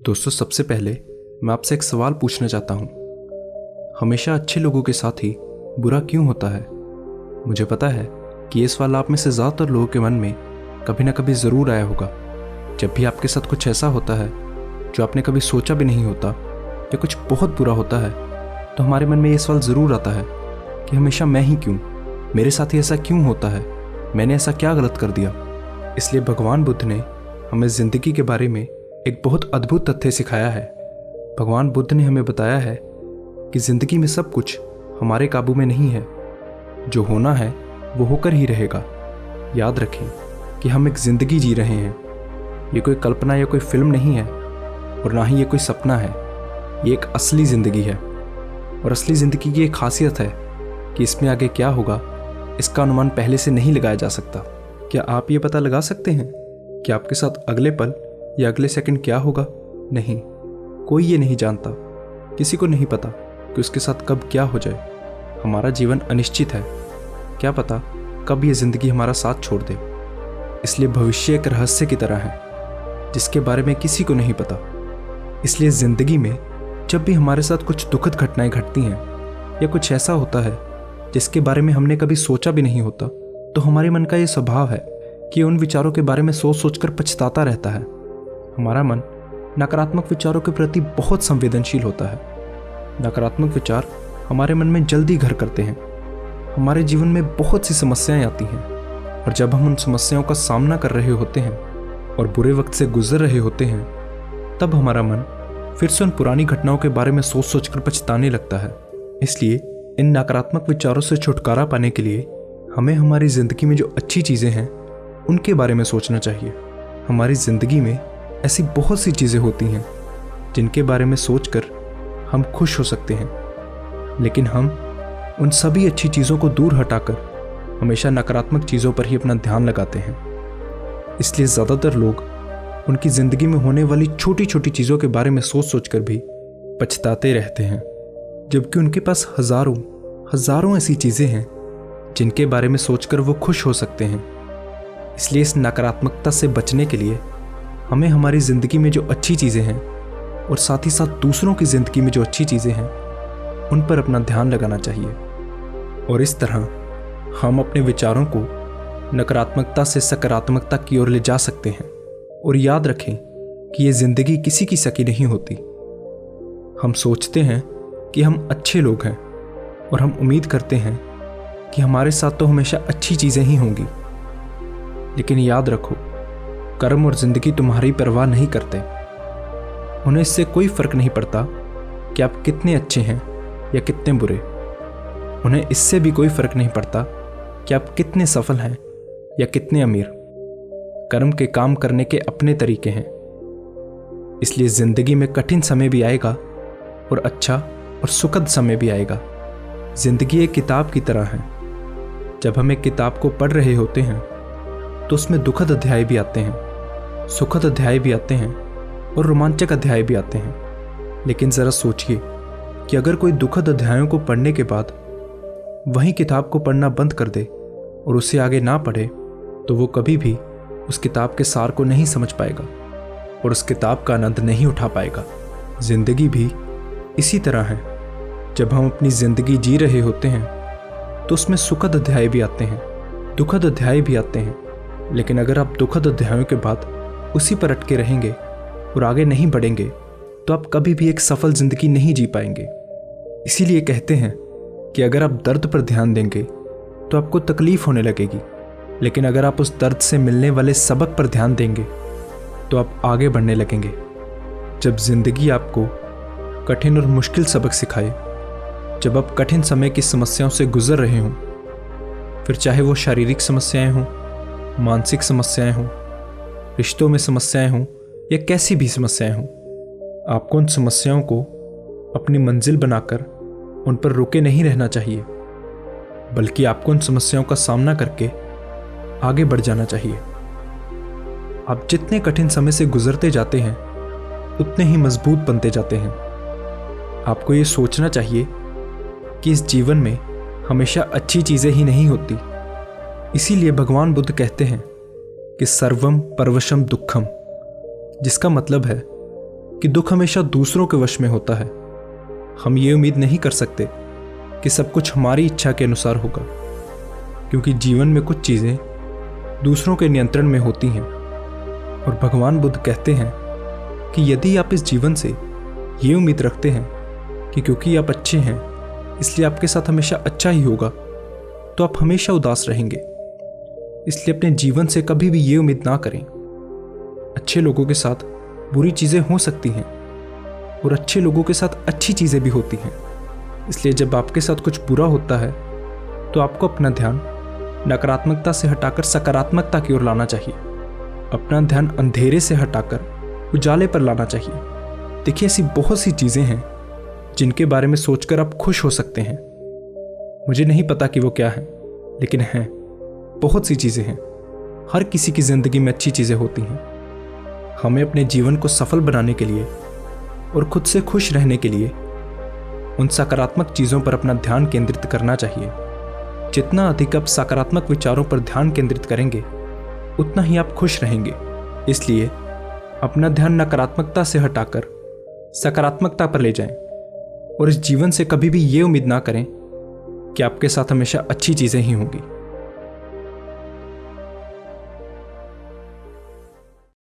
दोस्तों, सबसे पहले मैं आपसे एक सवाल पूछना चाहता हूँ। हमेशा अच्छे लोगों के साथ ही बुरा क्यों होता है? मुझे पता है कि ये सवाल आप में से ज़्यादातर लोगों के मन में कभी ना कभी ज़रूर आया होगा। जब भी आपके साथ कुछ ऐसा होता है जो आपने कभी सोचा भी नहीं होता या कुछ बहुत बुरा होता है, तो हमारे मन में ये सवाल ज़रूर आता है कि हमेशा मैं ही क्यों, मेरे साथ ही ऐसा क्यों होता है, मैंने ऐसा क्या गलत कर दिया। इसलिए भगवान बुद्ध ने हमें ज़िंदगी के बारे में एक बहुत अद्भुत तथ्य सिखाया है। भगवान बुद्ध ने हमें बताया है कि ज़िंदगी में सब कुछ हमारे काबू में नहीं है। जो होना है वो होकर ही रहेगा। याद रखें कि हम एक ज़िंदगी जी रहे हैं। ये कोई कल्पना या कोई फिल्म नहीं है और ना ही ये कोई सपना है। ये एक असली ज़िंदगी है और असली ज़िंदगी की एक खासियत है कि इसमें आगे क्या होगा इसका अनुमान पहले से नहीं लगाया जा सकता। क्या आप ये पता लगा सकते हैं कि आपके साथ अगले पल या अगले सेकंड क्या होगा? नहीं, कोई ये नहीं जानता। किसी को नहीं पता कि उसके साथ कब क्या हो जाए। हमारा जीवन अनिश्चित है। क्या पता कब ये ज़िंदगी हमारा साथ छोड़ दे। इसलिए भविष्य एक रहस्य की तरह है जिसके बारे में किसी को नहीं पता। इसलिए ज़िंदगी में जब भी हमारे साथ कुछ दुखद घटनाएं घटती हैं या कुछ ऐसा होता है जिसके बारे में हमने कभी सोचा भी नहीं होता, तो हमारे मन का ये स्वभाव है कि उन विचारों के बारे में सोच सोच कर पछताता रहता है। हमारा मन नकारात्मक विचारों के प्रति बहुत संवेदनशील होता है। नकारात्मक विचार हमारे मन में जल्दी घर करते हैं। हमारे जीवन में बहुत सी समस्याएं आती हैं और जब हम उन समस्याओं का सामना कर रहे होते हैं और बुरे वक्त से गुजर रहे होते हैं, तब हमारा मन फिर से उन पुरानी घटनाओं के बारे में सोच सोच कर पछताने लगता है। इसलिए इन नकारात्मक विचारों से छुटकारा पाने के लिए हमें हमारी ज़िंदगी में जो अच्छी चीज़ें हैं उनके बारे में सोचना चाहिए। हमारी ज़िंदगी में ऐसी बहुत सी चीज़ें होती हैं जिनके बारे में सोचकर हम खुश हो सकते हैं, लेकिन हम उन सभी अच्छी चीज़ों को दूर हटाकर हमेशा नकारात्मक चीज़ों पर ही अपना ध्यान लगाते हैं। इसलिए ज़्यादातर लोग उनकी ज़िंदगी में होने वाली छोटी छोटी चीज़ों के बारे में सोच सोचकर भी पछताते रहते हैं, जबकि उनके पास हज़ारों हज़ारों ऐसी चीज़ें हैं जिनके बारे में सोचकर वो खुश हो सकते हैं। इसलिए इस नकारात्मकता से बचने के लिए हमें हमारी ज़िंदगी में जो अच्छी चीज़ें हैं और साथ ही साथ दूसरों की ज़िंदगी में जो अच्छी चीज़ें हैं उन पर अपना ध्यान लगाना चाहिए। और इस तरह हम अपने विचारों को नकारात्मकता से सकारात्मकता की ओर ले जा सकते हैं। और याद रखें कि ये ज़िंदगी किसी की सकी नहीं होती। हम सोचते हैं कि हम अच्छे लोग हैं और हम उम्मीद करते हैं कि हमारे साथ तो हमेशा अच्छी चीज़ें ही होंगी, लेकिन याद रखो, कर्म और ज़िंदगी तुम्हारी परवाह नहीं करते। उन्हें इससे कोई फ़र्क नहीं पड़ता कि आप कितने अच्छे हैं या कितने बुरे। उन्हें इससे भी कोई फ़र्क नहीं पड़ता कि आप कितने सफल हैं या कितने अमीर। कर्म के काम करने के अपने तरीके हैं। इसलिए ज़िंदगी में कठिन समय भी आएगा और अच्छा और सुखद समय भी आएगा। ज़िंदगी एक किताब की तरह है। जब हम एक किताब को पढ़ रहे होते हैं तो उसमें दुखद अध्याय भी आते हैं, सुखद अध्याय भी आते हैं और रोमांचक अध्याय भी आते हैं। लेकिन ज़रा सोचिए कि अगर कोई दुखद अध्यायों को पढ़ने के बाद वहीं किताब को पढ़ना बंद कर दे और उसे आगे ना पढ़े, तो वो कभी भी उस किताब के सार को नहीं समझ पाएगा और उस किताब का आनंद नहीं उठा पाएगा। ज़िंदगी भी इसी तरह है। जब हम अपनी ज़िंदगी जी रहे होते हैं तो उसमें सुखद अध्याय भी आते हैं, दुखद अध्याय भी आते हैं। लेकिन अगर आप दुखद अध्यायों के बाद उसी पर अटके रहेंगे और आगे नहीं बढ़ेंगे, तो आप कभी भी एक सफल ज़िंदगी नहीं जी पाएंगे। इसीलिए कहते हैं कि अगर आप दर्द पर ध्यान देंगे तो आपको तकलीफ़ होने लगेगी, लेकिन अगर आप उस दर्द से मिलने वाले सबक पर ध्यान देंगे तो आप आगे बढ़ने लगेंगे। जब ज़िंदगी आपको कठिन और मुश्किल सबक सिखाए, जब आप कठिन समय की समस्याओं से गुजर रहे हों, फिर चाहे वो शारीरिक समस्याएं हों, मानसिक समस्याएं हों, रिश्तों में समस्याएं हों या कैसी भी समस्याएं हों, आपको उन समस्याओं को अपनी मंजिल बनाकर उन पर रुके नहीं रहना चाहिए, बल्कि आपको उन समस्याओं का सामना करके आगे बढ़ जाना चाहिए। आप जितने कठिन समय से गुजरते जाते हैं उतने ही मजबूत बनते जाते हैं। आपको ये सोचना चाहिए कि इस जीवन में हमेशा अच्छी चीज़ें ही नहीं होती। इसीलिए भगवान बुद्ध कहते हैं कि सर्वम परवशम दुखम, जिसका मतलब है कि दुख हमेशा दूसरों के वश में होता है। हम ये उम्मीद नहीं कर सकते कि सब कुछ हमारी इच्छा के अनुसार होगा, क्योंकि जीवन में कुछ चीज़ें दूसरों के नियंत्रण में होती हैं। और भगवान बुद्ध कहते हैं कि यदि आप इस जीवन से ये उम्मीद रखते हैं कि क्योंकि आप अच्छे हैं इसलिए आपके साथ हमेशा अच्छा ही होगा, तो आप हमेशा उदास रहेंगे। इसलिए अपने जीवन से कभी भी ये उम्मीद ना करें। अच्छे लोगों के साथ बुरी चीज़ें हो सकती हैं और अच्छे लोगों के साथ अच्छी चीज़ें भी होती हैं। इसलिए जब आपके साथ कुछ बुरा होता है तो आपको अपना ध्यान नकारात्मकता से हटाकर सकारात्मकता की ओर लाना चाहिए। अपना ध्यान अंधेरे से हटाकर उजाले पर लाना चाहिए। देखिए, ऐसी बहुत सी चीज़ें हैं जिनके बारे में सोचकर आप खुश हो सकते हैं। मुझे नहीं पता कि वो क्या है, लेकिन हैं, बहुत सी चीज़ें हैं। हर किसी की ज़िंदगी में अच्छी चीज़ें होती हैं। हमें अपने जीवन को सफल बनाने के लिए और खुद से खुश रहने के लिए उन सकारात्मक चीज़ों पर अपना ध्यान केंद्रित करना चाहिए। जितना अधिक आप सकारात्मक विचारों पर ध्यान केंद्रित करेंगे उतना ही आप खुश रहेंगे। इसलिए अपना ध्यान नकारात्मकता से हटाकर सकारात्मकता पर ले जाएं और इस जीवन से कभी भी ये उम्मीद ना करें कि आपके साथ हमेशा अच्छी चीज़ें ही होंगी।